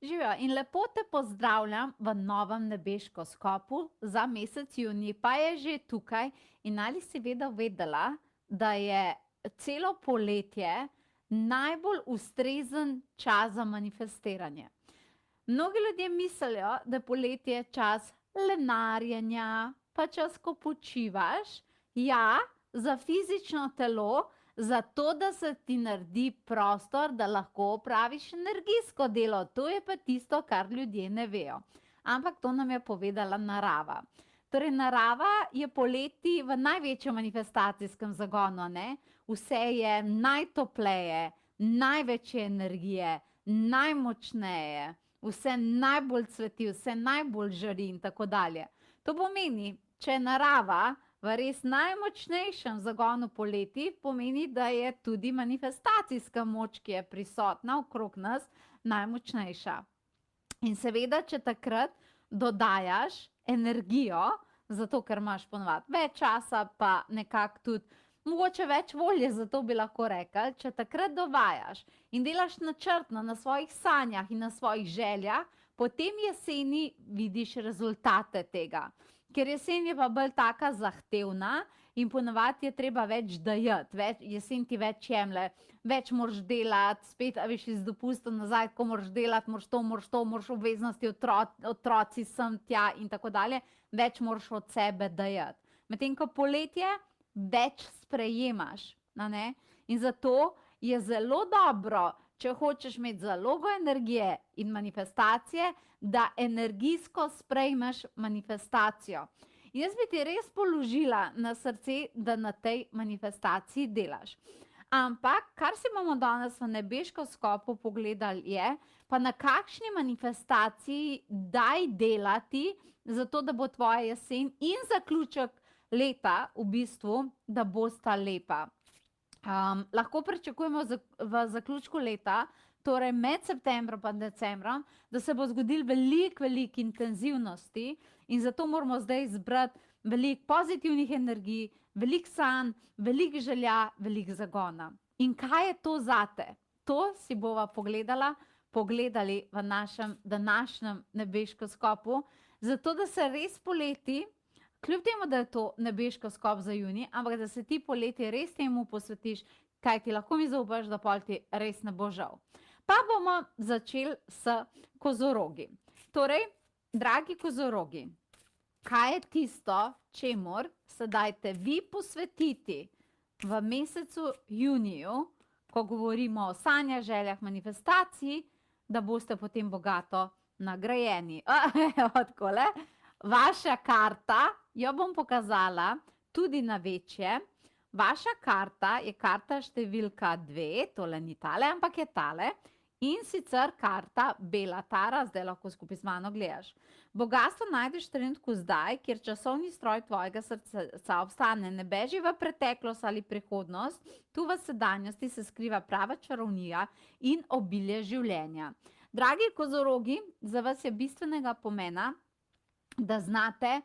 Živijo in lepo te pozdravljam v novem nebeškoskopu za mesec junij, pa je že tukaj. In ali si vedela, da je celo poletje najbolj ustrezen čas za manifestiranje? Mnogi ljudje mislijo, da je poletje čas lenarjenja, pa čas, ko počivaš, ja, za fizično telo, zato da se ti naredi prostor, da lahko opraviš energijsko delo. To je pa tisto, kar ljudje ne vejo. Ampak to nam je povedala narava. Torej, narava je poleti v največjem manifestacijskem zagonu, ne? Vse je najtopleje, največ je energije, najmočneje, vse najbolj cveti, vse najbolj žari in tako dalje. To pomeni, če je narava v res najmočnejšem zagonu poleti, pomeni, da je tudi manifestacijska moč, ki je prisotna okrog nas, najmočnejša. In seveda, če takrat dodajaš energijo, zato ker imaš ponovadi več časa, pa nekako tudi mogoče več volje, zato bi lahko rekli, če takrat dovajaš in delaš načrtno na svojih sanjah in na svojih željah, potem jeseni vidiš rezultate tega. Ker jesen je pa bolj taka zahtevna in ponavadi je treba več dajati, jesen ti več jemlje, več moraš delati, spet veš iz dopusta nazaj, ko moraš delati, moraš obveznosti, otroci sem tja in tako dalje, več moraš od sebe dajati. Medtem ko poletje več sprejemaš, ne? In zato je zelo dobro, če hočeš imeti zalogo energije in manifestacije, da energijsko sprejmeš manifestacijo. In jaz bi ti res položila na srce, da na tej manifestaciji delaš. Ampak, kar si bomo danes v nebeškoskopu pogledali je, pa na kakšni manifestaciji daj delati, zato da bo tvoja jesen in zaključek leta v bistvu, da bosta lepa. Lahko pričakujemo v zaključku leta, torej med septembrom in decembrom, da se bo zgodilo veliko intenzivnosti in zato moramo zdaj zbrati veliko pozitivnih energij, veliko sanj, veliko želja, veliko zagona. In kaj je to zate? To si bova pogledali v našem današnjem nebeškoskopu, zato da se res poleti, kljub temu, da je to nebeškoskop za junij, ampak da se ti poleti res temu posvetiš, kaj ti lahko mi zaupaš, da pol ti res ne bo žal. Pa bomo začeli s kozorogi. Torej, dragi kozorogi, kaj je tisto, čemur se dajte vi posvetiti v mesecu juniju, ko govorimo o sanjah, željah, manifestaciji, da boste potem bogato nagrajeni. Takole. Vaša karta, jo bom pokazala tudi na večje. Vaša karta je karta številka 2, tole ni tale, ampak je tale. In sicer karta bela tara, zdaj lahko skupaj z mano gledaš. Bogastvo najdeš v trenutku zdaj, kjer časovni stroj tvojega srca obstane. Ne beži v preteklost ali prihodnost, tu v sedanjosti se skriva prava čarovnija in obilje življenja. Dragi kozorogi, za vas je bistvenega pomena, da znate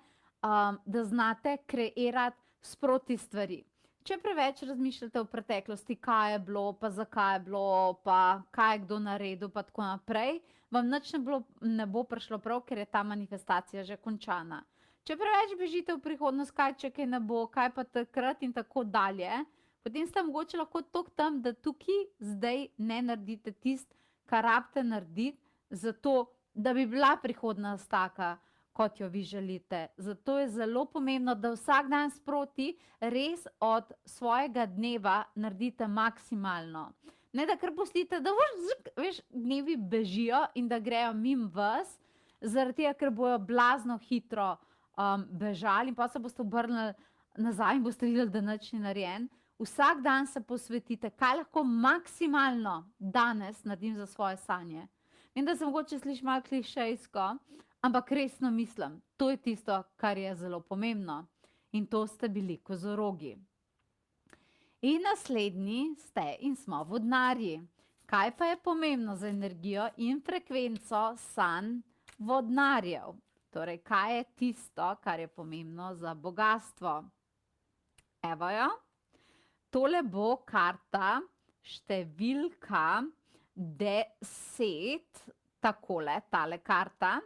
kreirati sproti stvari. Če preveč razmišljate o preteklosti, kaj je bilo, pa zakaj je bilo, pa kaj je kdo naredil, pa tako naprej, vam nič ne bo prišlo prav, ker je ta manifestacija že končana. Če preveč bežite v prihodnost, kaj če kaj ne bo, kaj pa takrat in tako dalje, potem ste mogoče lahko toliko tam, da tukaj zdaj ne naredite tisto, kar rabite narediti, zato da bi bila prihodnost taka, kot jo vi želite. Zato je zelo pomembno, da vsak dan sproti res od svojega dneva naredite maksimalno. Ne da kar pustite, da veš, dnevi bežijo in da grejo mimo vas, zaradi tega, ker bojo blazno hitro bežali in pa se boste obrnili nazaj in boste videli, da nič ni narejen. Vsak dan se posvetite, kaj lahko maksimalno danes naredim za svoje sanje. Vem, da se mogoče sliši malo klišejsko, ampak resno mislim, to je tisto, kar je zelo pomembno. In to ste bili kozorogi. In naslednji ste in smo vodnarji. Kaj pa je pomembno za energijo in frekvenco sanj vodnarjev? Torej, kaj je tisto, kar je pomembno za bogastvo? Evo jo. Tole bo karta številka 10, takole, tale karta.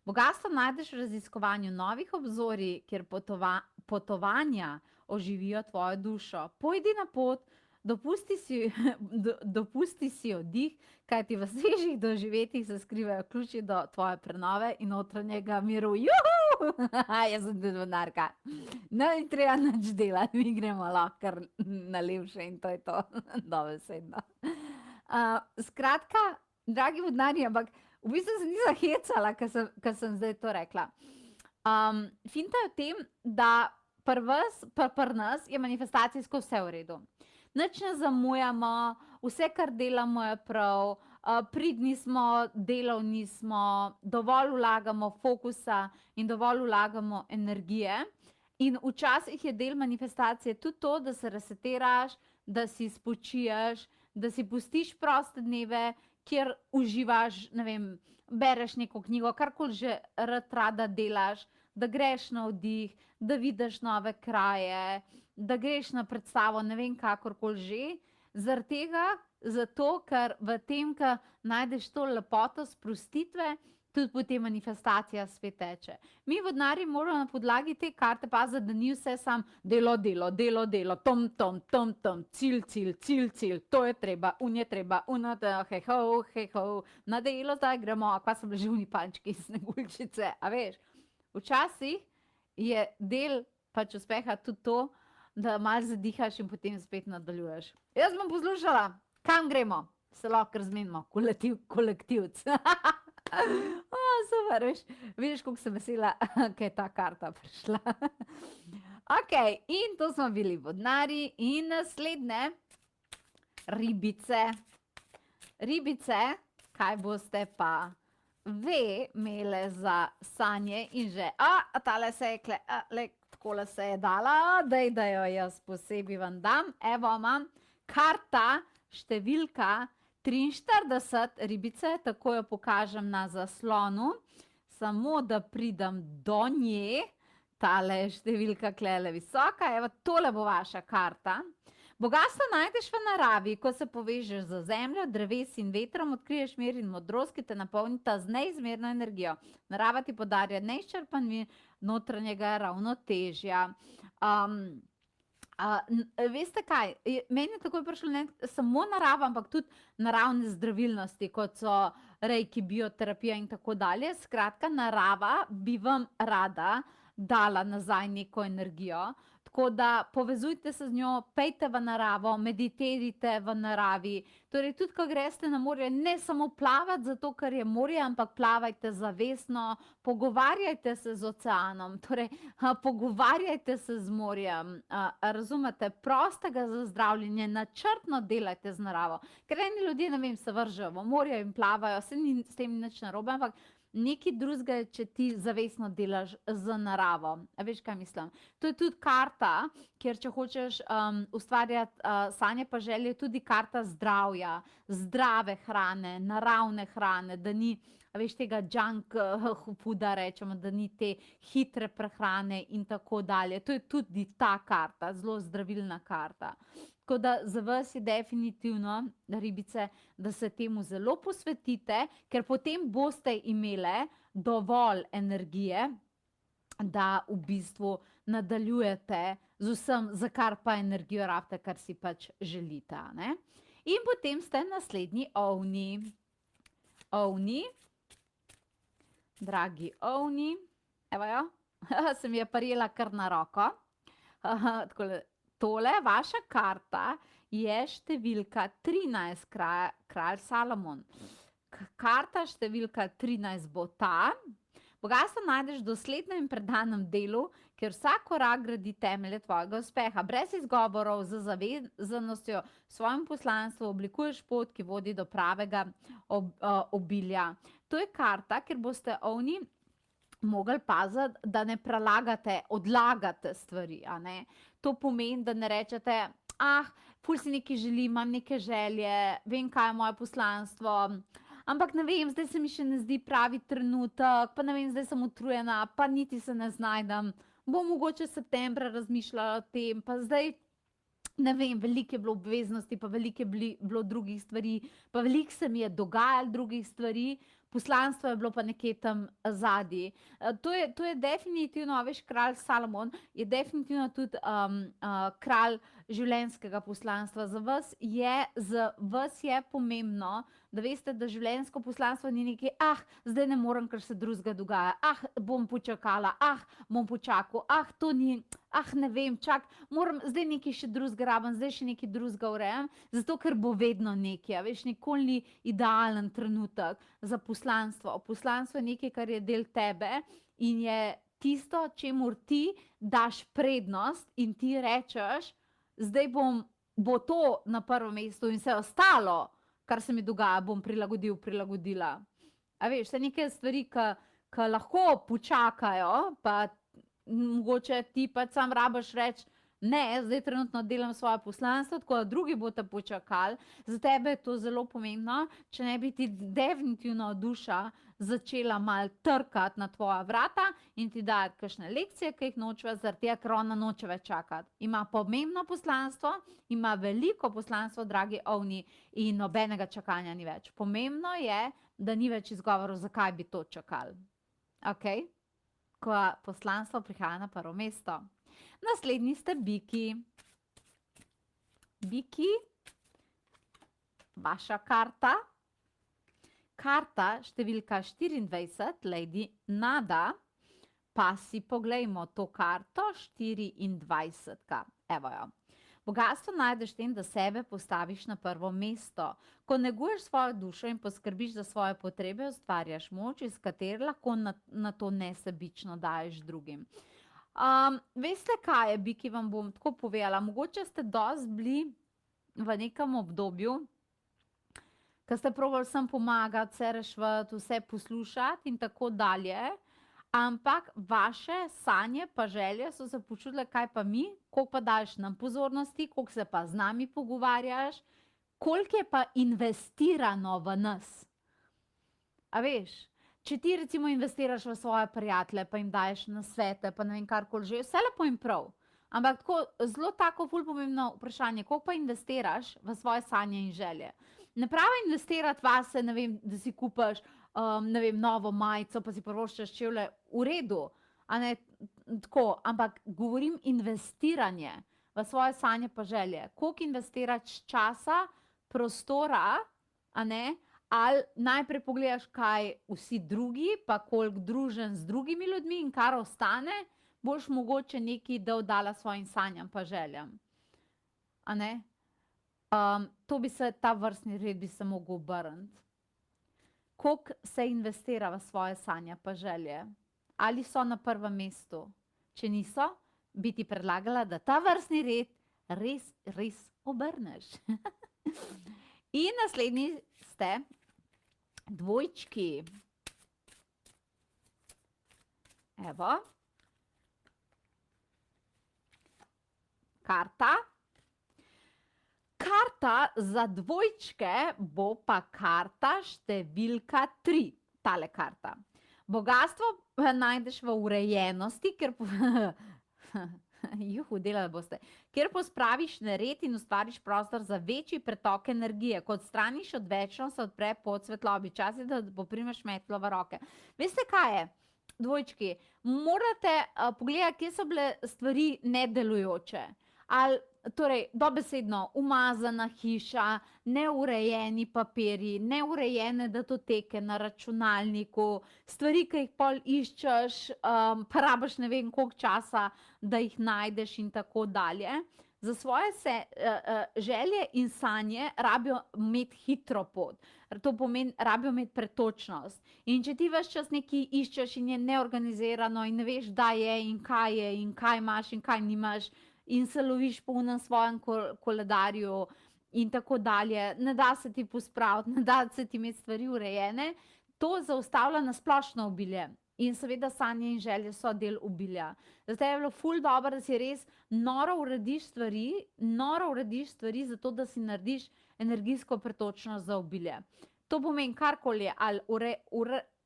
Bogastvo najdeš v raziskovanju novih obzorij, kjer potovanja oživijo tvojo dušo. Pojdi na pot, dopusti si oddih, kajti v svežih doživetjih se skrivajo ključi do tvoje prenove in notranjega miru. Juhu! Jaz sem tudi vodnarka. No, in treba nič delati, mi gremo lahko kar na levše in to je to. Dobesedno. Skratka, dragi vodnarji, ampak v bistvu se nisem hecala, ko sem zdaj to rekla. Finta je v tem, da pri nas je manifestacijsko vse v redu. Nič ne zamujamo, vse, kar delamo, je prav, pridni smo, delovni smo, dovolj vlagamo fokusa in dovolj vlagamo energije. In včasih je del manifestacije tudi to, da se resetiraš, da si spočiješ, da si pustiš proste dneve, kjer uživaš, ne vem, bereš neko knjigo, karkoli že rada delaš, da greš na oddih, da vidiš nove kraje, da greš na predstavo, ne vem, kakorkoli že. Zaradi tega, zato, ker v tem, ko najdeš to lepoto sprostitve, tudi potem manifestacija spet teče. Mi vodnarji moramo na podlagi te karte paziti, da ni vse samo delo, delo, delo, delo, tom, tom, tom, tom, cilj, cilj, cilj, cilj, to je treba, je treba, hej ho, na delo zdaj gremo, a kva so bili že oni pančki iz Sneguljčice, a veš. Včasih je del pač uspeha tudi to, da malo zadihaš in potem spet nadaljuješ. Jaz bom poslušala, kam gremo, se lahko razmenimo, kolektivc. Super, vidiš, koliko sem vesela, kaj je ta karta prišla. Ok, in to smo bili vodnari in naslednje, ribice. Ribice, kaj boste pa ve imele za sanje in že, tale se je, takole se je dala, da jo jaz posebej vam dam. Evo imam karta, številka 43 ribice, tako jo pokažem na zaslonu, samo da pridem do nje, tale številka klele visoka, evo, tole bo vaša karta. Bogatstvo najdeš v naravi, ko se povežeš z zemljo, dreves in vetrom, odkriješ mir in modrost, ki te napolnita z neizmerno energijo. Narava ti podarja neizčrpan mir notranjega ravnotežja. Veste kaj, meni je takoj prišlo ne samo narava, ampak tudi naravne zdravilnosti, kot so reiki, bioterapija in tako dalje. Skratka, narava bi vam rada dala nazaj neko energijo, tako da povezujte se z njo, pejte v naravo, meditirajte v naravi. Torej, tudi ko greste na morje, ne samo plavati zato, ker je morje, ampak plavajte zavestno, pogovarjajte se z oceanom, torej pogovarjajte se z morjem, razumete, prostega za zdravljenje, načrtno delajte z naravo. Ker eni ljudje, ne vem, se vržejo v morje in plavajo, se ni s tem nič narobe, ampak nekaj drugega je, če ti zavestno delaš z naravo. A veš, kaj mislim? To je tudi karta, kjer če hočeš ustvarjati sanje pa želje, tudi karta zdravja, zdrave hrane, naravne hrane, da ni, a veš, tega junk fooda rečemo, da ni te hitre prehrane in tako dalje. To je tudi ta karta, zelo zdravilna karta. Tako da za vas je definitivno, ribice, da se temu zelo posvetite, ker potem boste imele dovolj energije, da v bistvu nadaljujete z vsem, za kar pa energijo rabite, kar si pač želite, ne? In potem ste naslednji ovni. Ovni, dragi ovni, evo jo, sem je prijela kar na roko, takole. Tole, vaša karta je številka 13, kralj Salomon. Karta številka 13 bo ta. Bogatstvo najdeš v doslednem in predanem delu, kjer vsak korak gradi temelje tvojega uspeha. Brez izgovorov, z zavezanostjo svojemu poslanstvu oblikuješ pot, ki vodi do pravega obilja. To je karta, kjer boste ovni mogli paziti, da ne prelagate, odlagate stvari, a ne. To pomeni, da ne rečete, ful si nekaj želim, imam neke želje, vem, kaj je moje poslanstvo, ampak ne vem, zdaj se mi še ne zdi pravi trenutek, pa ne vem, zdaj sem utrujena, pa niti se ne znajdem, bom mogoče septembra razmišljala o tem, pa zdaj ne vem, veliko je bilo obveznosti, pa veliko je bilo drugih stvari, pa veliko se mi je dogajalo drugih stvari, poslanstvo je bilo pa nekje tam zadaj. To je definitivno, a veš, kralj Salomon je definitivno tudi kralj življenjskega poslanstva. Za vas je pomembno, da veste, da življenjsko poslanstvo ni nekaj, zdaj ne morem, ker se drugega dogaja, bom počakala, bom počakal, to ni, ne vem, moram zdaj nekaj še drugega rabim, zdaj še nekaj drugega urejam, zato ker bo vedno nekaj, a veš, nikoli ni idealen trenutek za poslanstvo. Poslanstvo je nekaj, kar je del tebe in je tisto, čemur ti daš prednost in ti rečeš, zdaj bo to na prvo mesto in vse ostalo, kar se mi dogaja, bom prilagodila. A veš, vse neke stvari, ki lahko počakajo, pa mogoče ti pa sam rabiš reči, ne, zdaj trenutno delam svoje poslanstvo, tako da drugi boste počakali. Za tebe je to zelo pomembno, če ne bi ti definitivno duša začela malo trkati na tvoja vrata in ti dati kakšne lekcije, ki jih nočeva, zaradi tega, ker ona noče več čakati. Ima pomembno poslanstvo, ima veliko poslanstvo, dragi ovni, in nobenega čakanja ni več. Pomembno je, da ni več izgovorov, zakaj bi to čakali. Okej? Ko poslanstvo prihaja na prvo mesto. Naslednji ste biki. Biki, vaša karta. Karta številka 24, Lady Nada. Pa si poglejmo to karto, 24. Evo jo. Bogastvo najdeš tem, da sebe postaviš na prvo mesto. Ko neguješ svojo dušo in poskrbiš za svoje potrebe, ustvarjaš moč, iz katere lahko na to nesebično daješ drugim. Veste kaj je, biki, vam bom tako povedala, mogoče ste dosti bili v nekem obdobju, ko ste probali vsem pomagati, vse reševati, vse poslušati in tako dalje, ampak vaše sanje pa želje so se počutile, kaj pa mi, koliko pa daješ nam pozornosti, koliko se pa z nami pogovarjaš, koliko je pa investirano v nas. A veš? Če ti recimo investiraš v svoje prijatelje, pa jim daješ nasvete, pa ne vem karkoli že, vse lepo in prav. Ampak tako, zelo tako ful pomembno vprašanje, koliko pa investiraš v svoje sanje in želje. Ne pravi investirati vase, ne vem, da si kupaš, ne vem, novo majico, pa si prvoščaš čevlje, v redu, a ne tako, ampak govorim investiranje v svoje sanje pa želje. Koliko investiraš časa, prostora, a ne, ali najprej pogledaš, kaj vsi drugi, pa koliko družen z drugimi ljudmi in kar ostane, boš mogoče nekaj dala svojim sanjam pa željam. A ne? Ta vrstni red bi se mogel obrniti. Koliko se investira v svoje sanje pa želje? Ali so na prvem mestu? Če niso, bi ti predlagala, da ta vrstni red res obrneš. In naslednji ste dvojčki. Evo. Karta. Karta za dvojčke bo pa karta številka 3. Tale karta. Bogastvo najdeš v urejenosti, delali boste, kjer pospraviš nered in ustvariš prostor za večji pretok energije. Ko odstraniš odvečno, se odpre pot svetlobi. Čas je, da poprimeš metlo v roke. Veste, kaj je? Dvojčki, morate pogledati, kje so bile stvari nedelujoče. Ali, torej, dobesedno, umazana hiša, neurejeni papirji, neurejene datoteke na računalniku, stvari, ki jih pol iščeš, pa rabiš ne vem koliko časa, da jih najdeš in tako dalje. Za svoje želje in sanje rabijo imeti hitro pot. To pomeni, rabijo imeti pretočnost. In če ti ves čas nekaj iščeš in je neorganizirano in ne veš, da je in kaj imaš in kaj nimaš, in se loviš po unem svojem koledarju in tako dalje, ne da se ti pospraviti, ne da se ti imeti stvari urejene, to zaustavlja na splošno obilje. In seveda sanje in želje so del obilja. Zato je bilo ful dobro, da si res noro urediš stvari, zato da si narediš energijsko pretočnost za obilje. To pomeni karkoli je, ali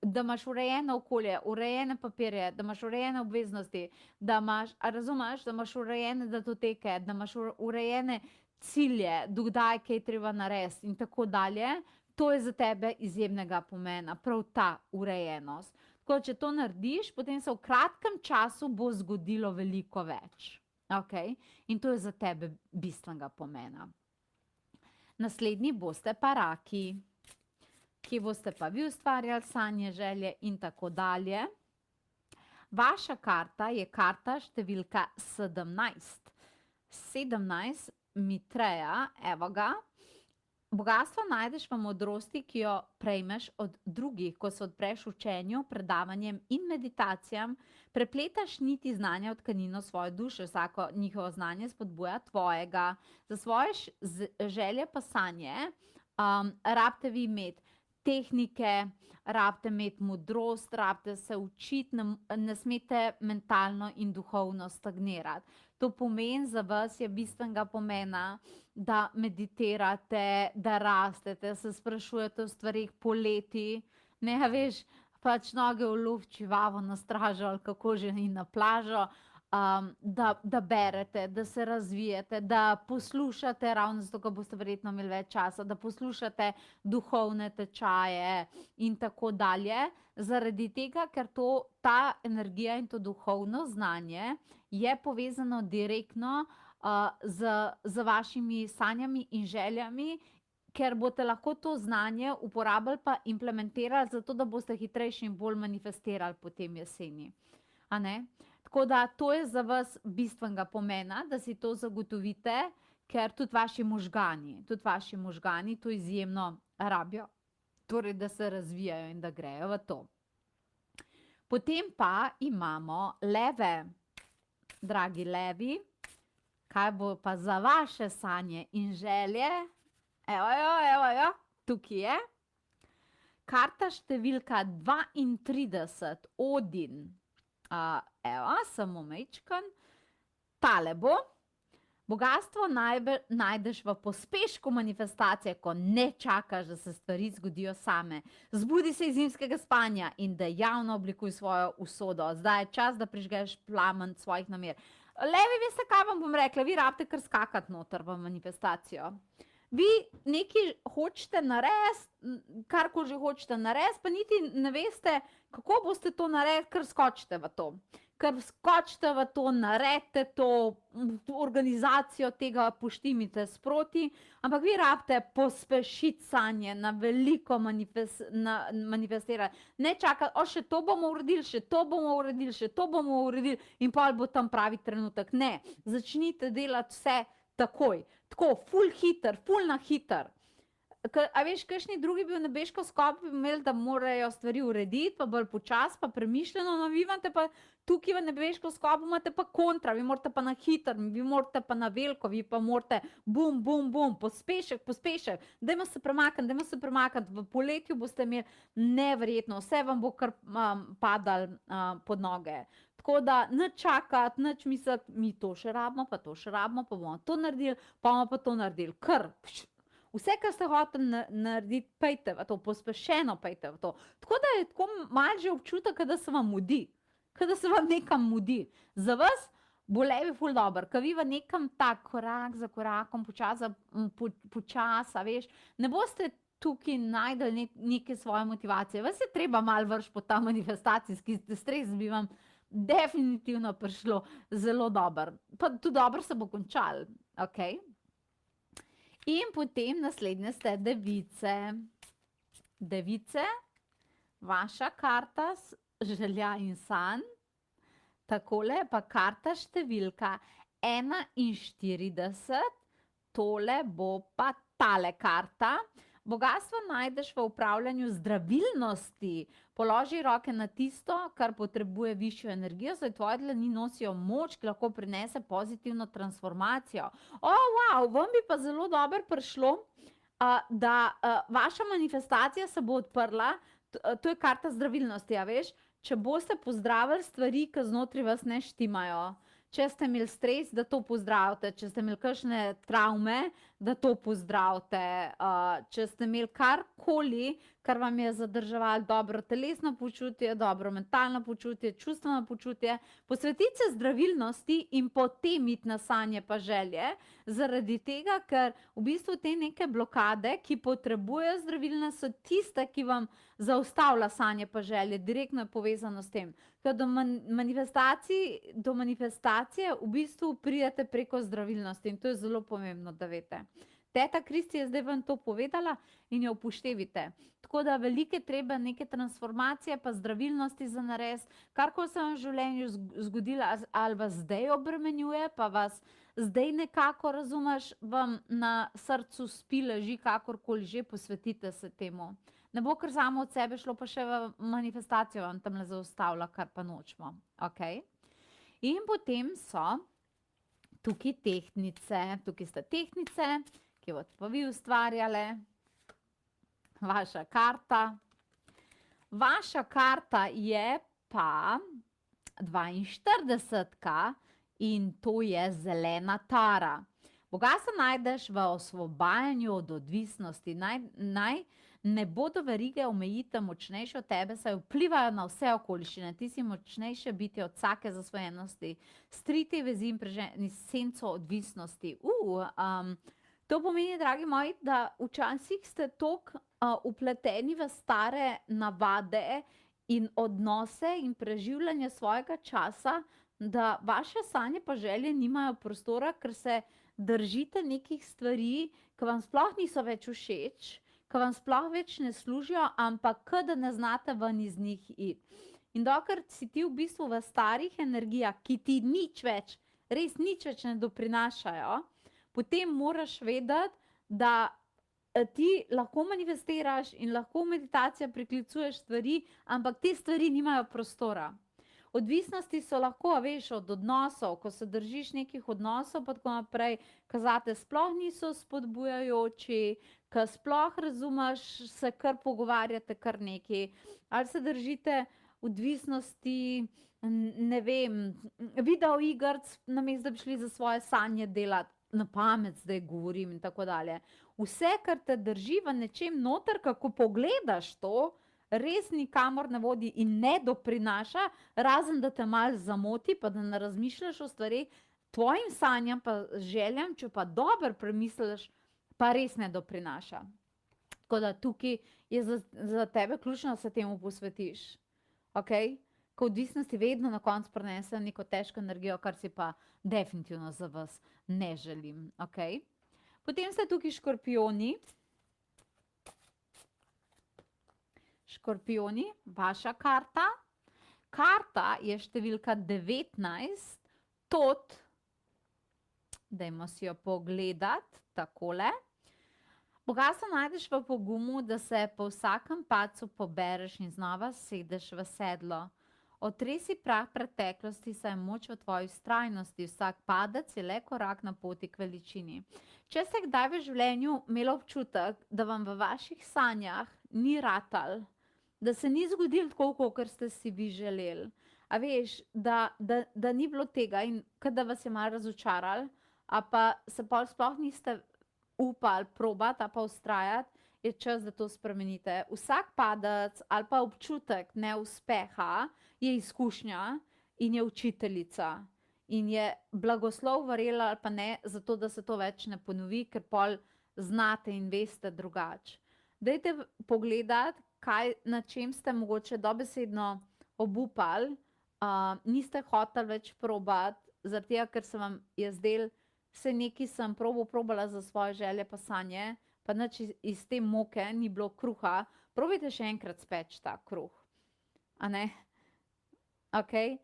da imaš urejeno okolje, urejene papirje, da imaš urejene obveznosti, da imaš, a razumeš, da imaš urejene datoteke, da imaš urejene cilje, do kdaj kaj je treba narediti in tako dalje, to je za tebe izjemnega pomena, prav ta urejenost. Tako, če to narediš, potem se v kratkem času bo zgodilo veliko več. Okay? In to je za tebe bistvenega pomena. Naslednji boste pa raki, ki boste pa vi ustvarjali sanje, želje in tako dalje. Vaša karta je karta številka 17. 17, Mitreja, evo ga. Bogastvo najdeš v modrosti, ki jo prejmeš od drugih, ko se odpreš učenju, predavanjem in meditacijam, prepletaš niti znanja v tkanino svoje duše, vsako njihovo znanje spodbuja tvojega. Za svoje želje pa sanje rabite vi imeti tehnike, rabite imeti modrost, rabite se učiti, ne smete mentalno in duhovno stagnirati. To pomeni za vas je bistvenega pomena, da meditirate, da rastete, se sprašujete o stvarih poleti, ne veš, pač noge v luft, čivavo na stražo ali kako že in na plažo, da berete, da se razvijete, da poslušate, ravno zato, ko boste verjetno imeli več časa, da poslušate duhovne tečaje in tako dalje, zaradi tega, ker ta energija in to duhovno znanje je povezano direktno z vašimi sanjami in željami, ker boste lahko to znanje uporabili pa implementirali, zato da boste hitrejši in bolj manifestirali potem jeseni. A ne? Tako da to je za vas bistvenega pomena, da si to zagotovite, ker tudi vaši možgani to izjemno rabijo, torej da se razvijajo in da grejo v to. Potem pa imamo leve. Dragi levi, kaj bo pa za vaše sanje in želje? Evo jo, tukaj je. Karta številka 32, Odin. Evo, samo mečkan. Tale bo. Bogastvo najdeš v pospešku manifestacije, ko ne čakaš, da se stvari zgodijo same. Zbudi se iz zimskega spanja in dejavno oblikuj svojo usodo. Zdaj je čas, da prižgeš plamen svojih namer. Levi, veste, kaj vam bom rekla? Vi rabite kar skakati noter v manifestacijo. Vi nekaj hočete narediti, karkoli že hočete narediti, pa niti ne veste, kako boste to narediti, ker skočite v to. Ker skočite v to, naredite to, organizacijo tega poštimite sproti, ampak vi rabite pospešiti sanje, na veliko manifestirati. Ne čakati, še to bomo uredili, še to bomo uredili, še to bomo uredili in pol bo tam pravi trenutek. Ne, začnite delati vse takoj. Tako, ful hiter, ful na hiter. A veš, kakšni drugi bi v nebeško skop imeli, da morajo stvari urediti, pa bolj počas, pa premišljeno, no vi imate pa tukaj v nebeško skopu imate pa kontra, vi morate pa na hiter, vi morate pa na veliko, vi pa morate bum, bum, bum, pospešek, dajmo se premakniti, v poletju boste imeli neverjetno, vse vam bo kar padalo pod noge. Tako da nič čakati, nič misliti, mi to še rabimo, pa bomo to naredili, pa bomo pa to naredili, kar vse, kar ste hoteli narediti, pejte v to, pospešeno pejte v to. Tako da je tako malo že občutek, da se vam mudi, da se vam nekam mudi. Za vas bo levi ful dober, ker vi v nekam tak korak za korakom, počasa, veš, ne boste tukaj najdeli neke svoje motivacije. Vas je treba malo vrš po ta manifestacijski stres, bi vam definitivno prišlo zelo dober. Pa tudi dobro se bo končal, okej? In potem naslednje ste device. Device, vaša karta želja in sanj. Takole pa karta številka 41, tole bo pa tale karta. Bogastvo najdeš v upravljanju zdravilnosti. Položi roke na tisto, kar potrebuje višjo energijo, saj tvoje dlani nosijo moč, ki lahko prinese pozitivno transformacijo. Wow, vam bi pa zelo dobro prišlo, da vaša manifestacija se bo odprla, to je karta zdravilnosti, a veš, če boste pozdravili stvari, ki znotraj vas ne štimajo, če ste imeli stres, da to pozdravite, če ste imeli kakšne travme, da to pozdravite. Če ste imeli karkoli, kar vam je zadrževalo dobro telesno počutje, dobro mentalno počutje, čustveno počutje, posvetite se zdravilnosti in potem iti na sanje pa želje, zaradi tega, ker v bistvu te neke blokade, ki potrebujejo zdravilne, so tiste, ki vam zaustavlja sanje pa želje, direktno je povezano s tem. Ker do manifestacije v bistvu pridete preko zdravilnosti in to je zelo pomembno, da veste. Teta Kristi je zdaj vam to povedala in jo upoštevite. Tako da velike treba neke transformacije pa zdravilnosti za nares, karkoli se vam v življenju zgodilo, ali vas zdaj obremenjuje, pa vas zdaj nekako, razumeš, vam na srcu spi, leži, kakorkoli že, posvetite se temu. Ne bo kar samo od sebe šlo, pa še v manifestacijo vam tam le zaustavlja, kar pa nočemo. Okay? In potem so tukaj tehtnice, tukaj sta tehtnice, ki boste pa vi ustvarjale. Vaša karta. Vaša karta je pa 42 in to je zelena tara. Bogastvo najdeš v osvobajanju od odvisnosti. Naj ne bodo verige omejitev močnejše od tebe, saj vplivajo na vse okoliščine. Ti si močnejše biti od vsake zasvojenosti. Striti vezi in preženi senco odvisnosti. To pomeni, dragi moji, da včasih ste toliko vpleteni v stare navade in odnose in preživljanje svojega časa, da vaše sanje pa želje nimajo prostora, ker se držite nekih stvari, ki vam sploh niso več všeč, ki vam sploh več ne služijo, ampak ke da ne znate ven iz njih iti. In dokler si ti v bistvu v starih energijah, ki ti nič več, res nič več ne doprinašajo, potem moraš vedeti, da ti lahko manifestiraš in lahko v meditacija priklicuješ stvari, ampak te stvari nimajo prostora. Odvisnosti so lahko, veš, od odnosov, ko se držiš nekih odnosov, pa tako naprej, kazate sploh niso spodbujajoči, ko sploh razumeš, se kar pogovarjate kar nekaj, ali se držite odvisnosti, ne vem, videoigrc, namesto da bi šli za svoje sanje delati, na pamet zdaj govorim in tako dalje. Vse, kar te drži v nečem noter, kako pogledaš to, res nikamor ne vodi in ne doprinaša, razen da te malo zamoti, pa da ne razmišljaš o stvareh, tvojim sanjam pa željam, če pa dobro premisliš, pa res ne doprinaša. Tako da tukaj je za tebe ključno, da se temu posvetiš. Okay? Ko odvisnosti vedno na koncu prinese neko težko energijo, kar si pa definitivno za vas ne želim. Okay? Potem ste tukaj škorpioni. Škorpioni, vaša karta. Karta je številka 19, tot, dajmo si jo pogledati, takole. Bogastvo najdeš v pogumu, da se po vsakem padcu pobereš in znova sedeš v sedlo. Otresi prah preteklosti, saj je moč v tvoji vztrajnosti. Vsak padec je le korak na poti k veličini. Če ste kdaj v življenju imeli občutek, da vam v vaših sanjah ni ratal, da se ni zgodilo tako, kakor ste si vi želeli, a veš, da ni bilo tega in da vas je malo razočaralo, a pa se pol sploh niste upali probati, a pa vztrajati, je čas, da to spremenite. Vsak padec ali pa občutek neuspeha je izkušnja in je učiteljica. In je blagoslov verjela ali pa ne, zato da se to več ne ponovi, ker pol znate in veste drugače. Dajte pogledati, na čem ste mogoče dobesedno obupali, niste hoteli več probati, zaradi tega, ker se vam je zdelo, se nekaj sem probala za svoje želje pa sanje, pa nič iz te moke ni bilo kruha, probajte še enkrat speči ta kruh. A ne? Okay?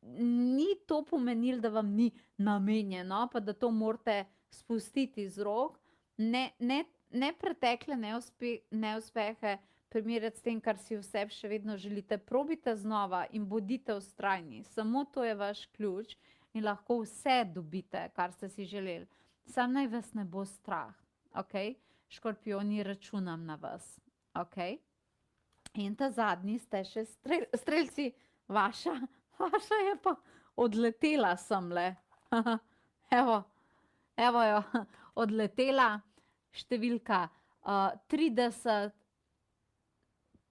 Ni to pomenilo, da vam ni namenjeno, pa da to morate spustiti iz rok. Ne pretekle neuspehe primerjati s tem, kar si v sebi še vedno želite. Probite znova in bodite vztrajni. Samo to je vaš ključ in lahko vse dobite, kar ste si želeli. Sam naj vas ne bo strah. Okay? Škorpioni, računam na vas. Okay? In ta zadnji ste še strelci, vaša je pa odletela semle. Evo, Evo jo, odletela številka 30,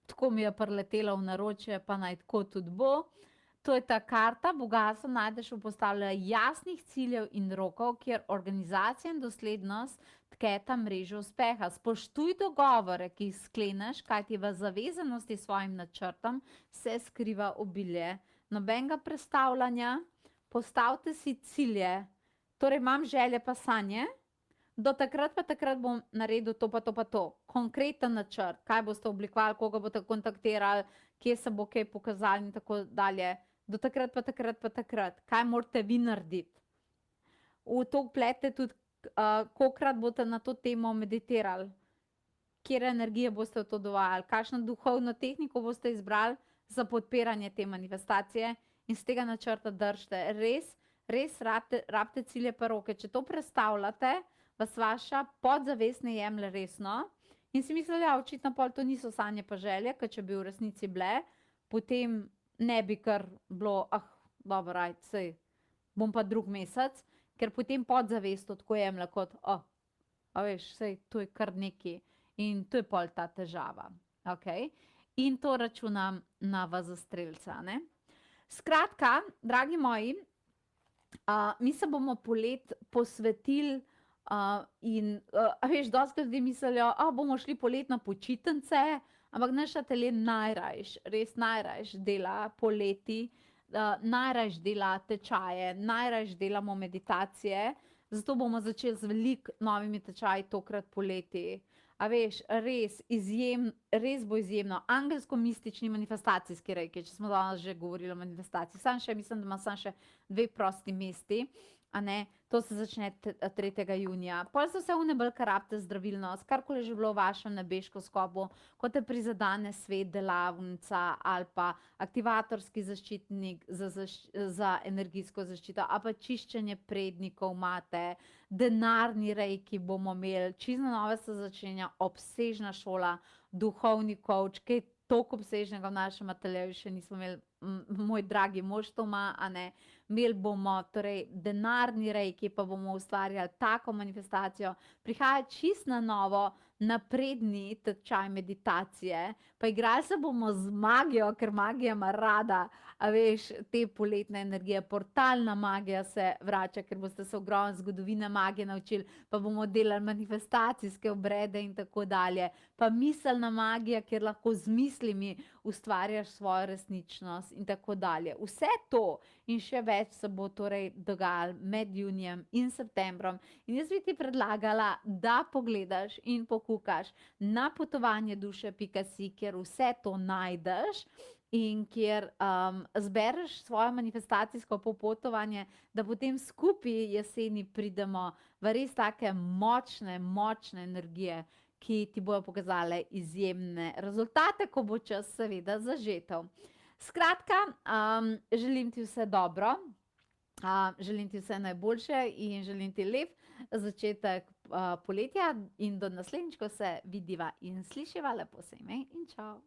tako mi je priletela v naročje, pa naj tako tudi bo. To je ta karta, bogastvo najdeš v postavljanju jasnih ciljev in rokov, kjer organizacija in doslednost tketa mrežo uspeha. Spoštuj dogovore, ki jih skleneš, kajti v zavezanosti svojim načrtom se skriva obilje nobenega prestavljanja. Postavite si cilje, torej imam želje pa sanje, do takrat pa takrat bom naredil to pa to pa to. Konkreten načrt, kaj boste oblikovali, koga boste kontaktirali, kje se bo kaj pokazali in tako dalje. Do takrat pa takrat pa takrat. Kaj morate vi narediti? V to vplete tudi, kolikrat boste na to temo meditirali, kjer energije boste v to dovajali, kakšno duhovno tehniko boste izbrali za podpiranje te manifestacije in z tega načrta držite. Res rabite cilje pa roke. Če to predstavljate, vas vaša podzavest ne jemlje resno in si mislili, ja, očitno pol to niso sanje pa želje, ker če bi v resnici bile, potem ne bi kar bilo, dobro, ajde, sej, bom pa drug mesec, ker potem podzavest to tako jemlje kot, a veš, sej, to je kar neki in to je pol ta težava, okej? In to računam na vas za strelca, ne? Skratka, dragi moji, mi se bomo polet posvetili in, a veš, dostikrat ljudje mislijo, bomo šli polet na počitnice, ampak naš atelje najrajš, res najrajš dela poleti, najrajš dela tečaje, najrajš delamo meditacije, zato bomo začeli z veliko novimi tečaji tokrat poleti. A veš, res bo izjemno. Angelsko-mistični manifestacijski reiki, če smo danes že govorili o manifestaciji. Mislim, da ima samo še 2 prosti mesti, a ne, to se začne 3. junija. Pol so vse bolj, kar rabite zdravilnost, karkoli že bilo v vašem nebeškoskopu, kot te prizadene svet, delavnica ali pa aktivatorski zaščitnik za energijsko zaščito, ali pa čiščenje prednikov imate, denarni reiki bomo imeli, čisto nove se začenja obsežna šola, duhovni coach, kaj toliko obsežnega v našem ateljeju še nismo imeli, moj dragi mož to ima, a ne, imeli bomo torej denarni reiki, pa bomo ustvarjali tako manifestacijo, prihaja čisto na novo, napredni tečaj meditacije, pa igrali se bomo z magijo, ker magija ima rada, a veš, te poletne energije, portalna magija se vrača, ker boste se ogromno zgodovine magije naučili, pa bomo delali manifestacijske obrede in tako dalje, pa miselna magija, kjer lahko z mislimi ustvarjaš svojo resničnost in tako dalje. Vse to in še več se bo torej dogajalo med junijem in septembrom in jaz bi ti predlagala, da pogledaš in pokukaš na potovanjeduše.si, kjer vse to najdeš in kjer zbereš svojo manifestacijsko popotovanje, da potem skupaj jeseni pridemo v res take močne energije, ki ti bojo pokazale izjemne rezultate, ko bo čas seveda zažetev. Skratka, želim ti vse dobro, želim ti vse najboljše in želim ti lep začetek poletja in do naslednjič, ko se vidiva in slišiva, lepo se imej in čau.